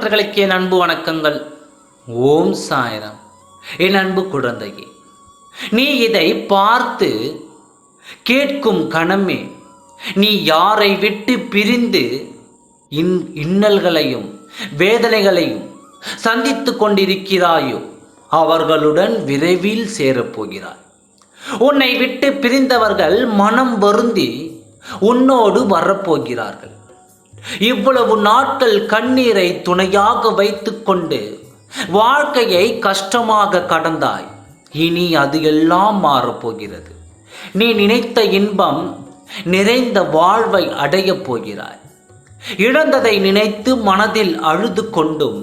பக்தர்களுக்கு என் அன்பு வணக்கங்கள். ஓம் சாய்ராம். என் அன்பு குழந்தையே, நீ இதை பார்த்து கேட்கும் கணமே, நீ யாரை விட்டு பிரிந்து இன்னல்களையும் வேதனைகளையும் சந்தித்து கொண்டிருக்கிறாயோ அவர்களுடன் விரைவில் சேரப்போகிறாய். உன்னை விட்டு பிரிந்தவர்கள் மனம் வருந்தி உன்னோடு வரப்போகிறார்கள். இவ்வளவு நாட்கள் கண்ணீரை துணையாக வைத்துக்கொண்டு வாழ்க்கையை கஷ்டமாக கடந்தாய். இனி அது எல்லாம் மாறப்போகிறது. நீ நினைத்த இன்பம் நிறைந்த வாழ்வை அடையப் போகிறாய். இழந்ததை நினைத்து மனதில் அழுது கொண்டும்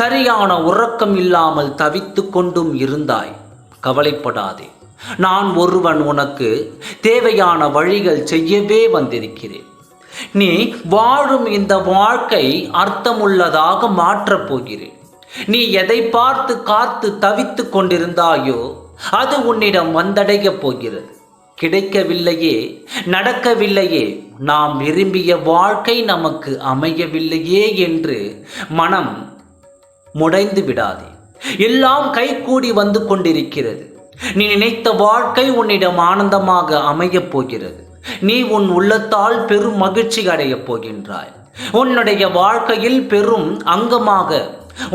சரியான உறக்கம் இல்லாமல் தவித்து கொண்டும் இருந்தாய். கவலைப்படாதே, நான் ஒருவன் உனக்கு தேவையான வழிகள் செய்யவே வந்திருக்கிறேன். நீ வாழும் இந்த வாழ்க்கை அர்த்தமுள்ளதாக மாற்றப் போகிறேன். நீ எதை பார்த்து காத்து தவித்து கொண்டிருந்தாயோ அது உன்னிடம் வந்தடையப் போகிறது. கிடைக்கவில்லையே, நடக்கவில்லையே, நாம் விரும்பிய வாழ்க்கை நமக்கு அமையவில்லையே என்று மனம் முடைந்து விடாதே. எல்லாம் கைகூடி வந்து கொண்டிருக்கிறது. நீ நினைத்த வாழ்க்கை உன்னிடம் ஆனந்தமாக அமையப் போகிறது. நீ உன் உள்ளத்தால் பெரும் மகிழ்ச்சி அடையப் போகின்றாய். உன்னுடைய வாழ்க்கையில் பெரும் அங்கமாக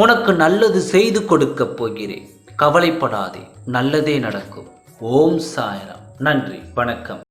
உனக்கு நல்லது செய்து கொடுக்கப் போகிறேன். கவலைப்படாதே, நல்லதே நடக்கும். ஓம் சாய்ராம். நன்றி, வணக்கம்.